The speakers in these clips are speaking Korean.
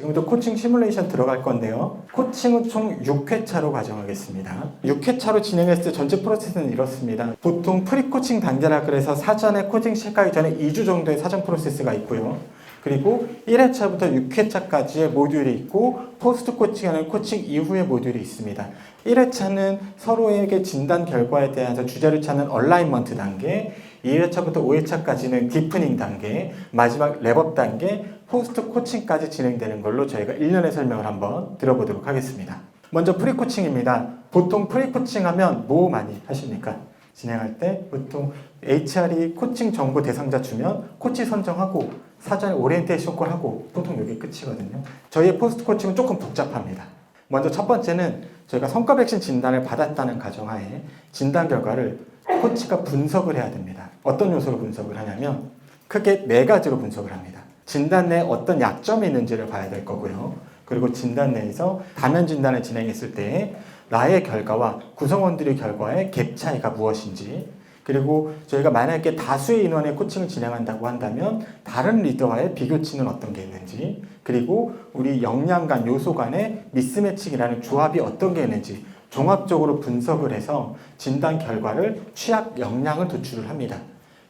지금부터 코칭 시뮬레이션 들어갈 건데요. 코칭은 총 6회차로 가정하겠습니다. 6회차로 진행했을 때 전체 프로세스는 이렇습니다. 보통 프리코칭 단계라 그래서 사전에 코칭 시작하기 전에 2주 정도의 사전 프로세스가 있고요. 그리고 1회차부터 6회차까지의 모듈이 있고 포스트 코칭하는 코칭 이후의 모듈이 있습니다. 1회차는 서로에게 진단 결과에 대해서 주제를 찾는 얼라인먼트 단계, 2회차부터 5회차까지는 디프닝 단계, 마지막 랩업 단계, 포스트 코칭까지 진행되는 걸로 저희가 1년의 설명을 한번 들어보도록 하겠습니다. 먼저 프리코칭입니다. 보통 프리코칭 하면 뭐 많이 하십니까? 진행할 때 보통 HR이 코칭 정보 대상자 주면 코치 선정하고 사전에 오리엔테이션 콜 하고 보통 이게 끝이거든요. 저희의 포스트 코칭은 조금 복잡합니다. 먼저 첫 번째는 저희가 성과 백신 진단을 받았다는 가정하에 진단 결과를 코치가 분석을 해야 됩니다. 어떤 요소로 분석을 하냐면 크게 4가지로 분석을 합니다. 진단 내에 어떤 약점이 있는지를 봐야 될 거고요. 그리고 진단 내에서 다면 진단을 진행했을 때 나의 결과와 구성원들의 결과의 갭 차이가 무엇인지, 그리고 저희가 만약에 다수의 인원의 코칭을 진행한다고 한다면 다른 리더와의 비교치는 어떤 게 있는지, 그리고 우리 역량 간 요소 간의 미스매칭이라는 조합이 어떤 게 있는지 종합적으로 분석을 해서 진단 결과를 취약 역량을 도출을 합니다.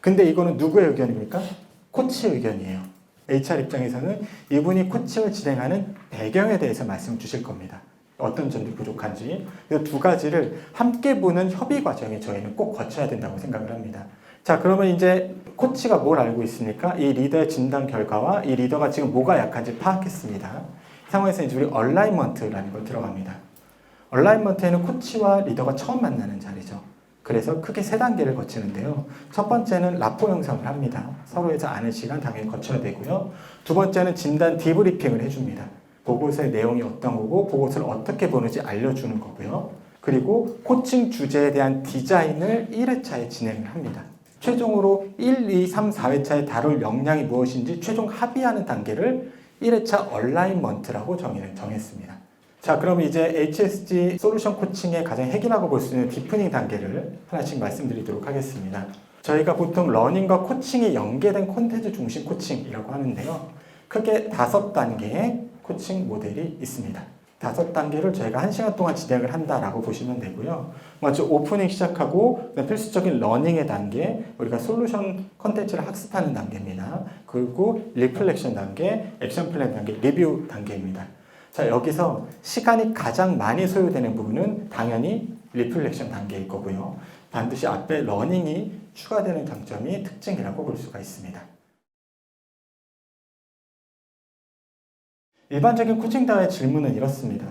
근데 이거는 누구의 의견입니까? 코치의 의견이에요. HR 입장에서는 이분이 코칭을 진행하는 배경에 대해서 말씀 주실 겁니다. 어떤 점들이 부족한지. 이 2가지를 함께 보는 협의 과정에 저희는 꼭 거쳐야 된다고 생각을 합니다. 자, 그러면 이제 코치가 뭘 알고 있습니까? 이 리더의 진단 결과와 이 리더가 지금 뭐가 약한지 파악했습니다. 이 상황에서 이제 우리 얼라인먼트라는 걸 들어갑니다. 얼라인먼트에는 코치와 리더가 처음 만나는 자리죠. 그래서 크게 3단계를 거치는데요. 첫 번째는 라포 형성을 합니다. 서로에서 아는 시간 당연히 거쳐야 되고요. 2번째는 진단 디브리핑을 해줍니다. 보고서의 내용이 어떤 거고 보고서를 어떻게 보는지 알려주는 거고요. 그리고 코칭 주제에 대한 디자인을 1회차에 진행을 합니다. 최종으로 1, 2, 3, 4회차에 다룰 역량이 무엇인지 최종 합의하는 단계를 1회차 얼라인먼트라고 정했습니다. 자, 그럼 이제 HSG 솔루션 코칭의 가장 핵이라고 볼 수 있는 디프닝 단계를 하나씩 말씀드리도록 하겠습니다. 저희가 보통 러닝과 코칭이 연계된 콘텐츠 중심 코칭이라고 하는데요. 크게 5단계의 코칭 모델이 있습니다. 5단계를 저희가 1시간 동안 진행을 한다라고 보시면 되고요. 먼저 오프닝 시작하고 필수적인 러닝의 단계, 우리가 솔루션 콘텐츠를 학습하는 단계입니다. 그리고 리플렉션 단계, 액션 플랜 단계, 리뷰 단계입니다. 자, 여기서 시간이 가장 많이 소요되는 부분은 당연히 리플렉션 단계일 거고요. 반드시 앞에 러닝이 추가되는 장점이 특징이라고 볼 수가 있습니다. 일반적인 코칭 대화의 질문은 이렇습니다.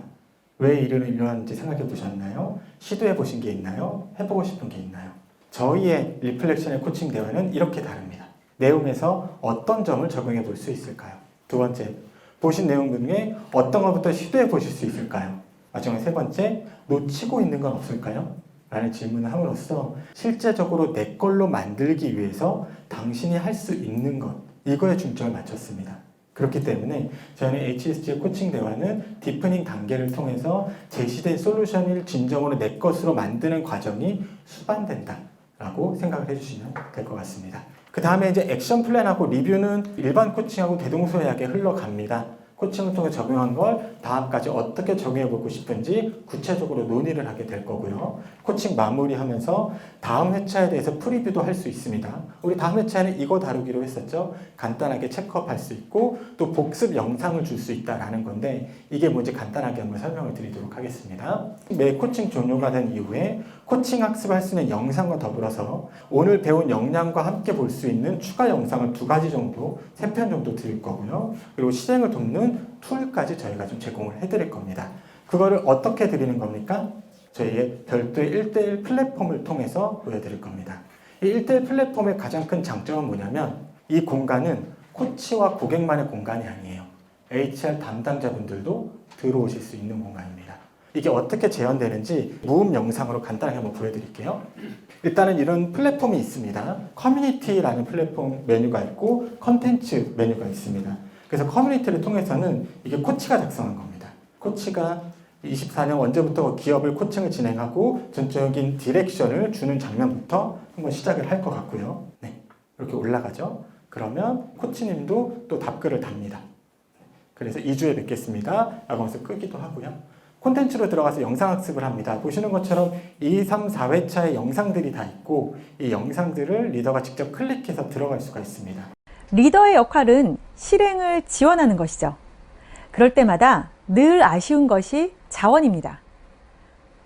왜 일을 일어나는지 생각해 보셨나요? 시도해 보신 게 있나요? 해보고 싶은 게 있나요? 저희의 리플렉션의 코칭 대화는 이렇게 다릅니다. 내용에서 어떤 점을 적용해 볼 수 있을까요? 2번째, 보신 내용 중에 어떤 것부터 시도해 보실 수 있을까요? 마지막 3번째, 놓치고 있는 건 없을까요? 라는 질문을 함으로써 실제적으로 내 걸로 만들기 위해서 당신이 할 수 있는 것, 이거에 중점을 맞췄습니다. 그렇기 때문에 저희는 HSG의 코칭 대화는 디프닝 단계를 통해서 제시된 솔루션을 진정으로 내 것으로 만드는 과정이 수반된다 라고 생각을 해주시면 될 것 같습니다. 그 다음에 이제 액션 플랜하고 리뷰는 일반 코칭하고 대동소이하게 흘러갑니다. 코칭을 통해 적용한 걸 다음까지 어떻게 적용해보고 싶은지 구체적으로 논의를 하게 될 거고요. 코칭 마무리하면서 다음 회차에 대해서 프리뷰도 할 수 있습니다. 우리 다음 회차에는 이거 다루기로 했었죠. 간단하게 체크업할 수 있고 또 복습 영상을 줄 수 있다라는 건데 이게 뭔지 간단하게 한번 설명을 드리도록 하겠습니다. 매 코칭 종료가 된 이후에 코칭 학습할 수 있는 영상과 더불어서 오늘 배운 역량과 함께 볼 수 있는 추가 영상을 2가지 정도, 3편 정도 드릴 거고요. 그리고 실행을 돕는 툴까지 저희가 좀 제공을 해드릴 겁니다. 그거를 어떻게 드리는 겁니까? 저희의 별도의 1:1 플랫폼을 통해서 보여드릴 겁니다. 이 1:1 플랫폼의 가장 큰 장점은 뭐냐면 이 공간은 코치와 고객만의 공간이 아니에요. HR 담당자분들도 들어오실 수 있는 공간입니다. 이게 어떻게 재현되는지 무음 영상으로 간단하게 한번 보여드릴게요. 일단은 이런 플랫폼이 있습니다. 커뮤니티라는 플랫폼 메뉴가 있고 컨텐츠 메뉴가 있습니다. 그래서 커뮤니티를 통해서는 이게 코치가 작성한 겁니다. 코치가 24년 언제부터 기업을 코칭을 진행하고 전적인 디렉션을 주는 장면부터 한번 시작을 할 것 같고요. 네, 이렇게 올라가죠. 그러면 코치님도 또 답글을 답니다. 그래서 2주에 뵙겠습니다 라고 하면서 끄기도 하고요. 콘텐츠로 들어가서 영상학습을 합니다. 보시는 것처럼 2, 3, 4회차의 영상들이 다 있고 이 영상들을 리더가 직접 클릭해서 들어갈 수가 있습니다. 리더의 역할은 실행을 지원하는 것이죠. 그럴 때마다 늘 아쉬운 것이 자원입니다.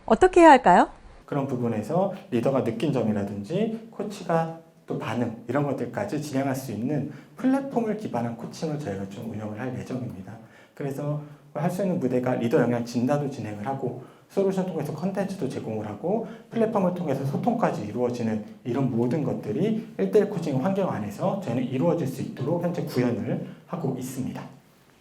어떻게 해야 할까요? 그런 부분에서 리더가 느낀 점이라든지 코치가 또 반응 이런 것들까지 진행할 수 있는 플랫폼을 기반한 코칭을 저희가 좀 운영을 할 예정입니다. 그래서 할 수 있는 무대가 리더 영향 진단도 진행을 하고 솔루션 통해서 컨텐츠도 제공을 하고 플랫폼을 통해서 소통까지 이루어지는 이런 모든 것들이 1대1 코칭 환경 안에서 저희는 이루어질 수 있도록 현재 구현을 하고 있습니다.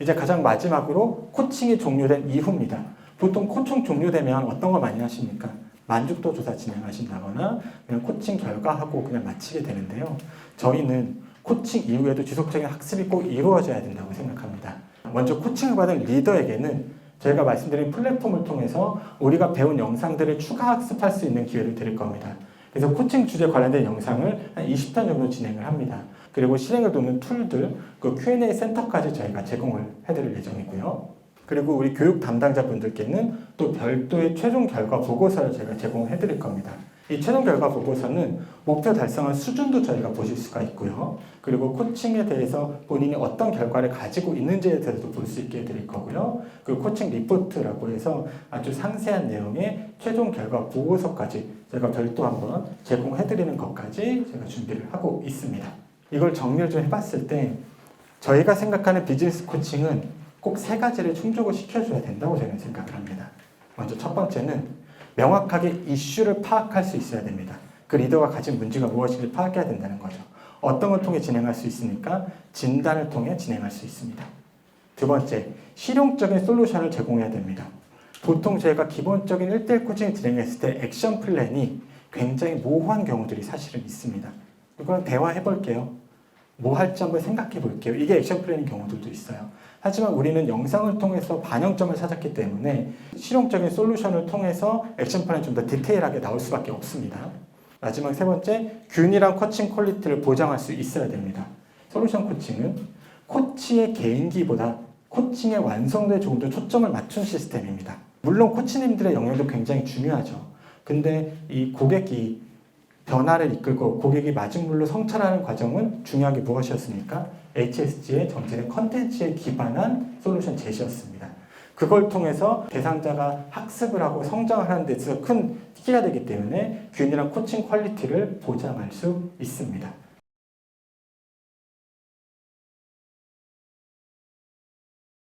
이제 가장 마지막으로 코칭이 종료된 이후입니다. 보통 코칭 종료되면 어떤 거 많이 하십니까? 만족도 조사 진행하신다거나 그냥 코칭 결과하고 그냥 마치게 되는데요. 저희는 코칭 이후에도 지속적인 학습이 꼭 이루어져야 된다고 생각합니다. 먼저 코칭을 받은 리더에게는 저희가 말씀드린 플랫폼을 통해서 우리가 배운 영상들을 추가 학습할 수 있는 기회를 드릴 겁니다. 그래서 코칭 주제 관련된 영상을 한 20편 정도 진행을 합니다. 그리고 실행을 돕는 툴들, 그 Q&A 센터까지 저희가 제공을 해드릴 예정이고요. 그리고 우리 교육 담당자분들께는 또 별도의 최종 결과 보고서를 저희가 제공을 해드릴 겁니다. 이 최종 결과 보고서는 목표 달성한 수준도 저희가 보실 수가 있고요. 그리고 코칭에 대해서 본인이 어떤 결과를 가지고 있는지에 대해서도 볼 수 있게 해드릴 거고요. 그 코칭 리포트라고 해서 아주 상세한 내용의 최종 결과 보고서까지 제가 별도 한번 제공해드리는 것까지 제가 준비를 하고 있습니다. 이걸 정리를 좀 해봤을 때 저희가 생각하는 비즈니스 코칭은 꼭 3가지를 충족을 시켜줘야 된다고 저는 생각을 합니다. 먼저 첫 번째는 명확하게 이슈를 파악할 수 있어야 됩니다. 그 리더가 가진 문제가 무엇인지 파악해야 된다는 거죠. 어떤 걸 통해 진행할 수 있으니까 진단을 통해 진행할 수 있습니다. 두 번째, 실용적인 솔루션을 제공해야 됩니다. 보통 저희가 기본적인 1대1 코칭을 진행했을 때 액션 플랜이 굉장히 모호한 경우들이 사실은 있습니다. 이걸 대화해 볼게요. 뭐 할지 한번 생각해 볼게요. 이게 액션 플랜인 경우들도 있어요. 하지만 우리는 영상을 통해서 반영점을 찾았기 때문에 실용적인 솔루션을 통해서 액션 플랜이 좀 더 디테일하게 나올 수밖에 없습니다. 마지막 3번째, 균일한 코칭 퀄리티를 보장할 수 있어야 됩니다. 솔루션 코칭은 코치의 개인기보다 코칭의 완성도에 조금 더 초점을 맞춘 시스템입니다. 물론 코치님들의 영향도 굉장히 중요하죠. 근데 이 고객이 변화를 이끌고 고객이 마중물로 성찰하는 과정은 중요한 게 무엇이었습니까? HSG의 정제된 컨텐츠에 기반한 솔루션 제시였습니다. 그걸 통해서 대상자가 학습을 하고 성장을 하는 데 있어서 큰 키가 되기 때문에 균일한 코칭 퀄리티를 보장할 수 있습니다.